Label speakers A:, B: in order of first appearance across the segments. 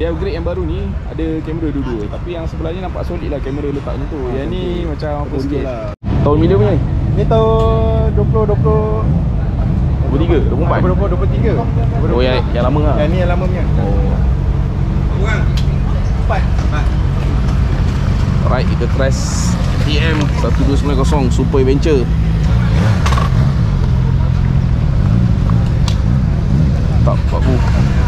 A: Dia upgrade yang baru ni ada kamera dua-dua, tapi yang sebelahnya nampak solid lah kamera letak macam tu. Yang ni macam apa sikit lah. Tahun bila punya ni?
B: Ni tahun 2023.
A: 23? Oh yang lama lah.
B: Yang ni yang lama punya.
A: Oh.
B: Kurang 4.
A: Alright, kita test TM 1290 Super Adventure. Tak 40.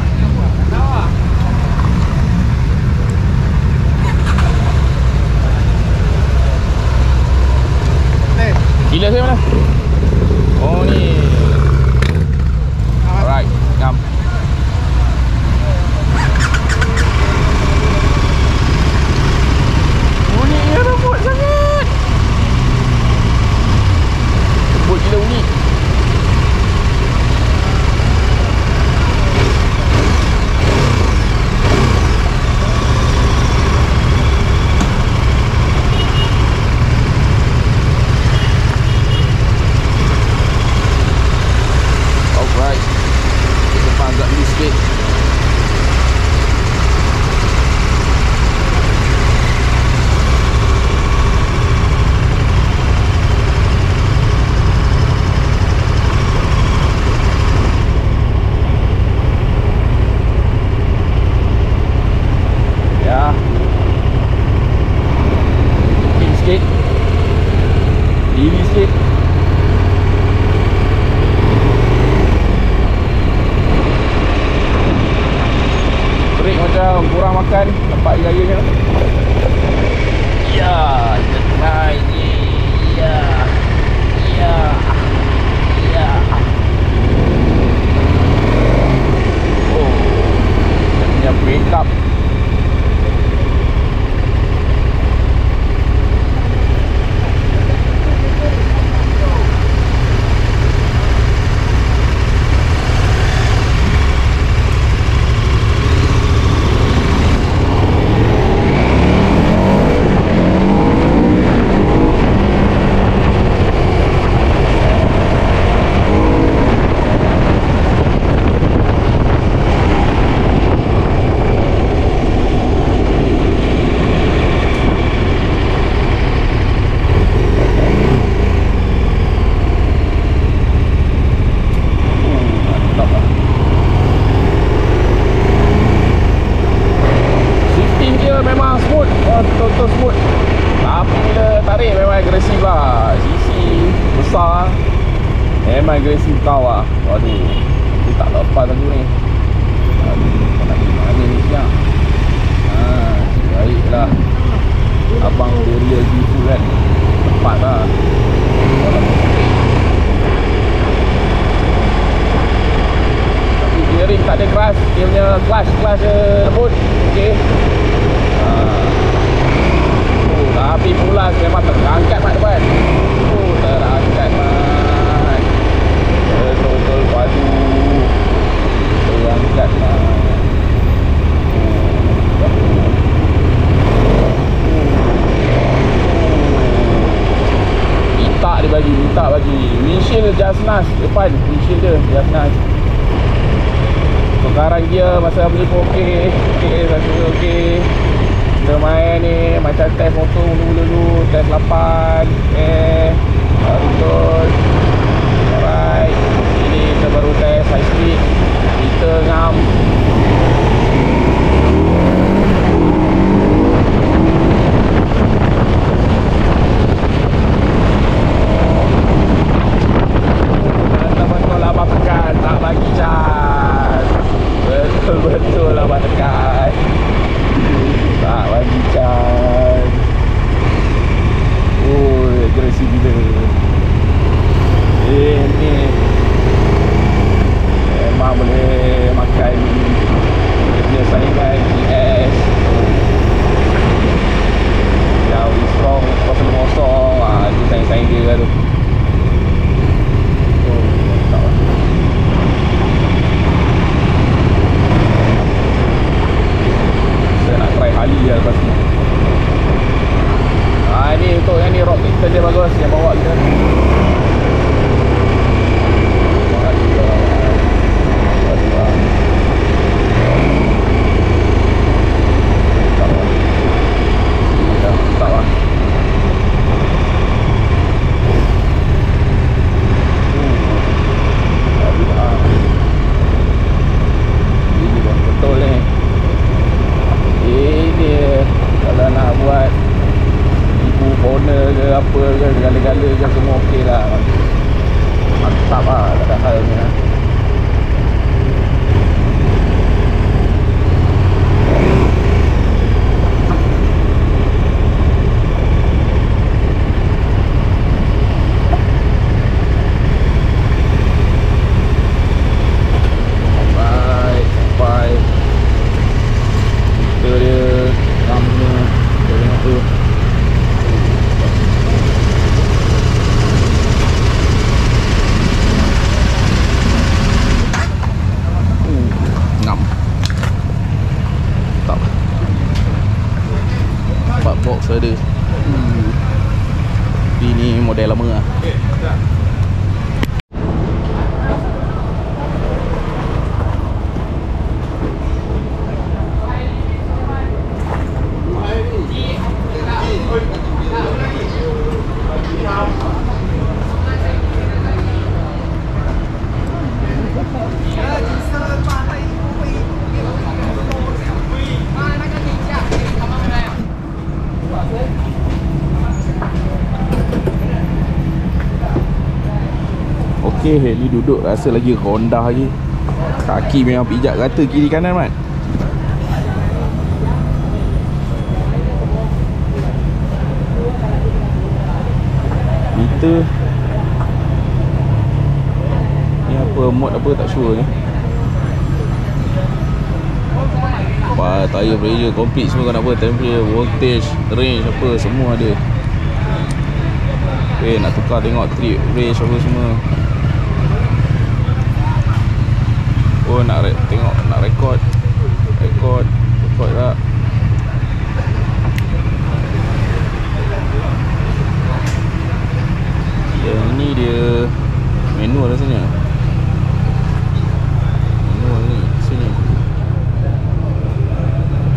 A: Gila saya mana? Oh ni. Alright, jam. Bunyi dia lembut sangat. Lembut gila bunyi. Agak loose sikit. Ya. Tinggi sikit. Diri sikit. Macam kurang makan tempat gaya-gaya kan. Ya, naik ni. Ya. Ya. Ya. Oh. Dia punya break up. Betul-betul smooth. Tapi bila tarik memang agresif lah. Sisi besar memang agresif kau lah. Waduh, dia tak lepas aku ni. Aduh, kau nak pergi mana ni siang? Baiklah. Abang dia real gitu kan. Tepat lah. Tapi steering tak ada keras. Dia punya clutch dia lembut. Okay. Tapi pulas memang terangkat mak depan. Terangkat mak. Betul-betul padu. Terangkat mak. Minta bagi. Windshield just nice depan. Windshield dia just nice. Perkaran dia masa beli pun okey. Satu okey. Kita main ni macam test motor dulu-dulu, test 8. Betul. Alright. Ini kita baru test high speed. Kita ngam. Betul-betul abang tekan, tak bagi cas. Betul-betul abang tekan, tak bagi cas. Oh, agresif gila. Ni memang boleh makan dia punya saingan GS. Yang strong 0.0. Itu saing-saing dia lah tu. Saya nak try Harley lah lepas ni. Ni untuk yang ni rock mixer dia bagus, yang bawa kita. ke, segala-gala ke semua okey lah. Mantap lah, tak ada halnya. Ada ini model lama lah. Okay, Heli duduk rasa lagi rondah lagi. Kaki memang pijak rata kiri kanan, Mat. Meter ni apa, mod apa tak sure ni. Wah, tayar pressure complete semua kan, apa temperature, voltage, range apa semua ada. Okay, nak tukar tengok trip range apa semua. Oh, nak tengok, nak record tak. Yang ni dia manual rasanya. Manual ni sini.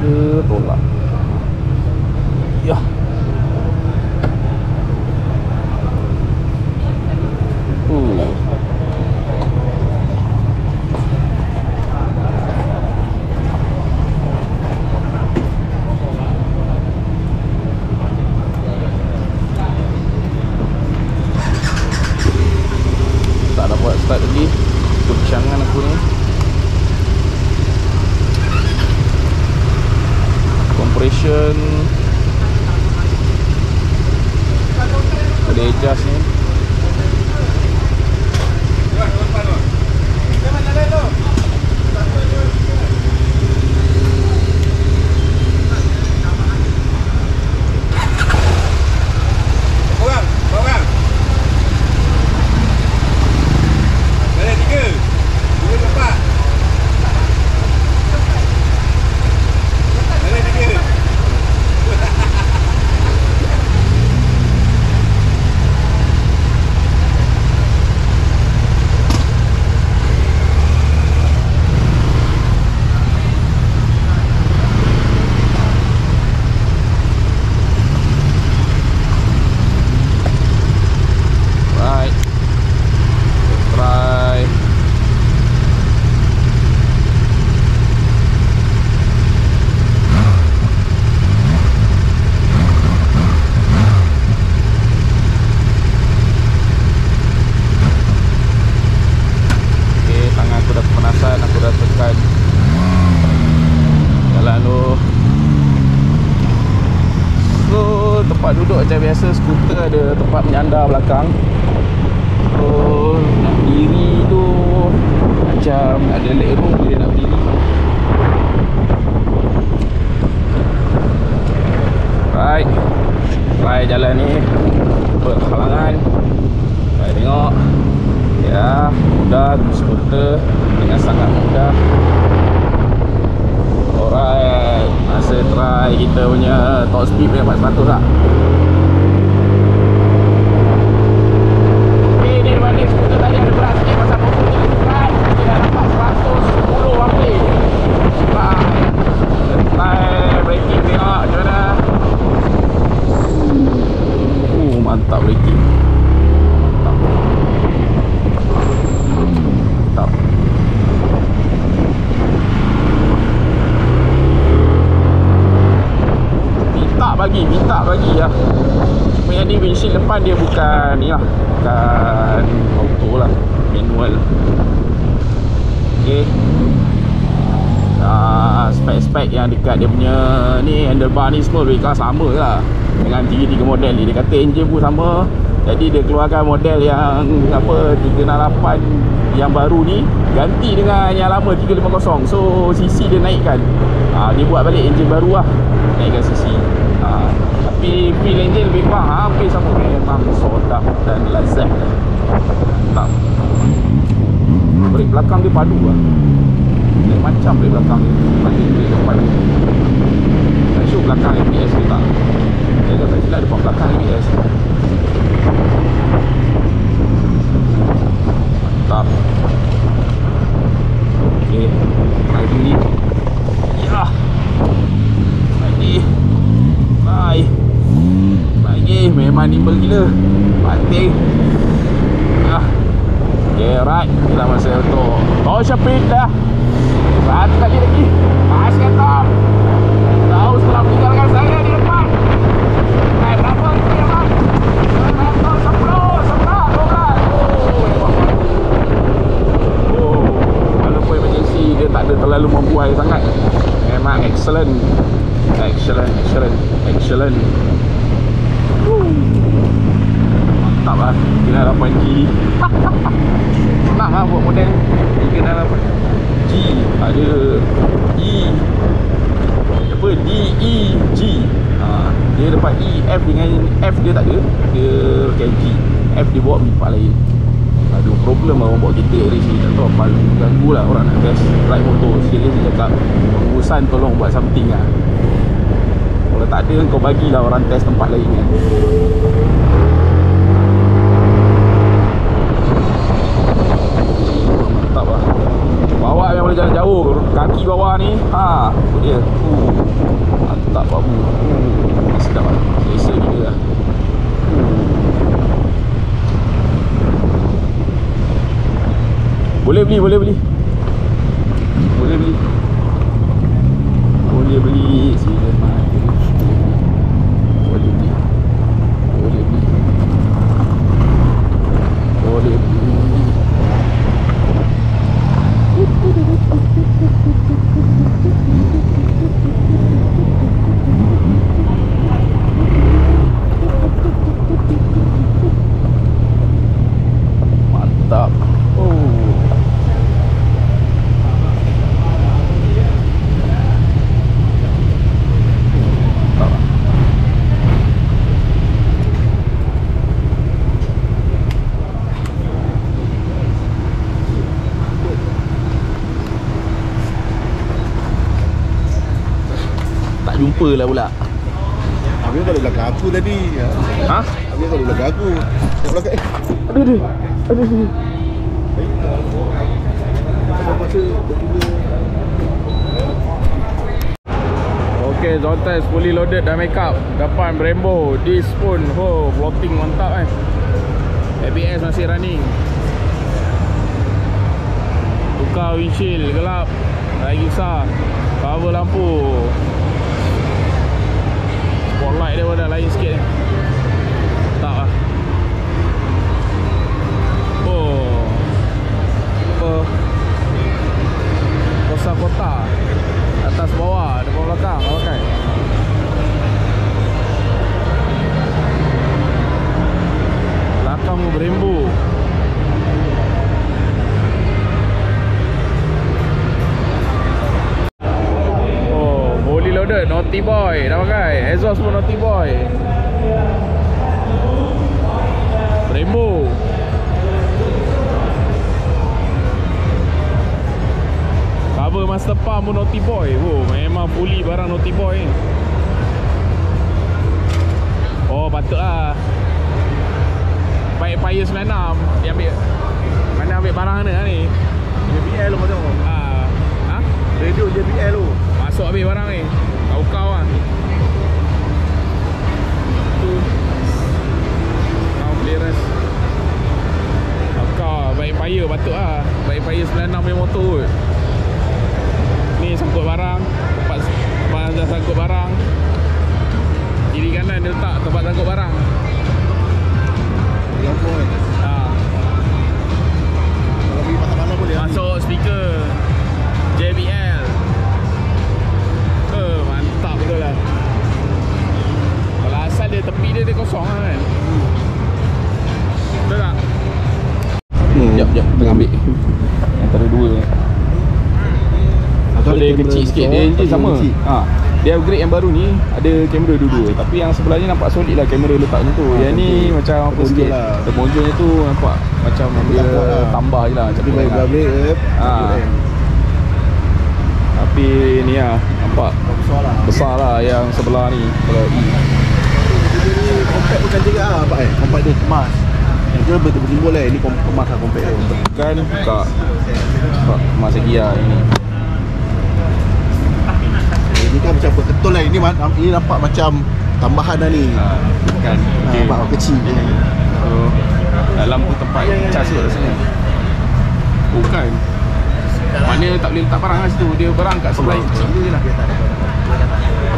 A: Ke tolak. Ya. Start lagi kebincangan aku ni. Compression boleh adjust ni. Tempat duduk macam biasa, skuter ada tempat menyandar belakang. So nak berdiri tu macam ada leg room bila nak berdiri. Right, try jalan ni berhalangan. Try tengok. Ya, mudah skuter dengan sangat mudah. Alright, masa try kita punya top speed punya 400 lah. Okay, ni balik skuter tadi ada berat sikit pasal pokok ni kan. Kita dah dapat 110 hampir. Try braking tengok macam mana. Mantap braking. Mantap. Minta bagi lah. Cuma yang ni windshield depan depan dia bukan ni lah, bukan auto lah, manual. Okay. Spek-spek yang dekat dia punya ni, handlebar ni semua lebih kurang sama lah dengan 33 model ni. Dia kata engine pun sama, jadi dia keluarkan model yang apa 368 yang baru ni ganti dengan yang lama 350. So CC dia naikkan. Dia buat balik engine baru lah, naikkan CC. Tapi feel engine lebih kurang hampir sama. Memang sedap dan lazat. Tak. Brake belakang dia padu lah. Dia macam brake belakang ni bagi brake depan. Tak sure belakang ABS ke tak. Dia kata silap depan belakang ABS. Mantap. Okay, lagi. Ya. Lagi memang nimble gila. Mati. Okay, right. Kita masa untuk Shopping dah. Satu kali lagi. Masih top. Tahu setelah meninggalkan saya di depan. Naik berapa ni abang? 10, 12. Walaupun emergency dia tak ada terlalu membuai sangat. Memang excellent. Excellent. Mantap lah. 368G. Senang lah buat model 368G. Ada E apa D, E, G. Dia dapat E, F dengan F dia tak ada. Dia pakai G. F dia bawa tempat lain. Ada problem lah orang bawa kereta kat sini. Tak tahu apa, ganggu lah orang nak test ride motor. Sekali saya cakap pengurusan tolong buat something lah. Kalau tak ada kau bagilah orang test tempat lain kan. Mantap lah. Bawa yang boleh jalan jauh. Kaki bawah ni tu dia. Mantap babu. Sedap lah. Selesa juga lah. Boleh beli. Sila mari. Boleh beli. Mantap. Jumpa lah pula.
B: Habis kau belakang aku tadi. Habis kau belakang aku. Kat belakang Aduh.
A: Okay, Zontas fully loaded dah make up. Depan Brembo, disc pun floating mantap kan. ABS masih running. Tukar windshield gelap. Tak kisah. Cover lampu. Spotlight dia pun dah lain sikit. Tak lah. Kosa-kota. Atas bawah, depan belakang pakai. Belakang Brembo. Fully loaded, Naughty Boy dah pakai. Exhaust pun Naughty Boy. Brembo. Cover master pump pun Naughty Boy. Memang fully barang Naughty Boy ni. Patutlah. Baik Fire 96 dia ambil. Mana ambil barang mana ni?
B: JBL lu macam radio JBL lu.
A: Masuk habis barang ni. Kau lah. Tu. Kau clearance. Kau baik Fire patut lah. Baik Fire 96 punya motor kot. Ni sangkut barang. Tempat dah sangkut barang. Kiri kanan dia letak tempat sangkut barang. tengah ambil antara dua. So dia kecil sikit, dia engine sama. Dia upgrade yang baru ni ada kamera dua-dua, tapi yang sebelah ni nampak solid lah kamera letak macam tu. Yang ni macam apa sikit, terbonjolnya tu nampak macam dia tambah je lah.
B: Tapi baik upgrade
A: tapi ni lah nampak besar lah yang sebelah ni, sebelah E.
B: Compact bukan juga lah Pak compact dia kemas. Dia bersimbol lah, ni kemas lah compact dia.
A: Kan buka kemas lagi lah ini.
B: Ini kan macam betul lah, ini nampak macam tambahan dah ni.
A: Kan
B: nampak kecil je.
A: Dalam tu tempat cas tu rasanya. Bukan, mana tak boleh letak barang kat situ. Dia barang kat sebelah kecil je lah.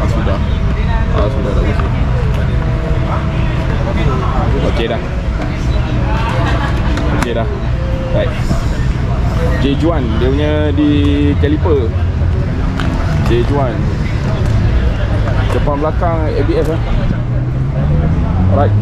A: Sudah dah bersih. Okey dah. Right. Jejuan dia punya di caliper. Jejuan. Depan belakang ABS lah. Alright.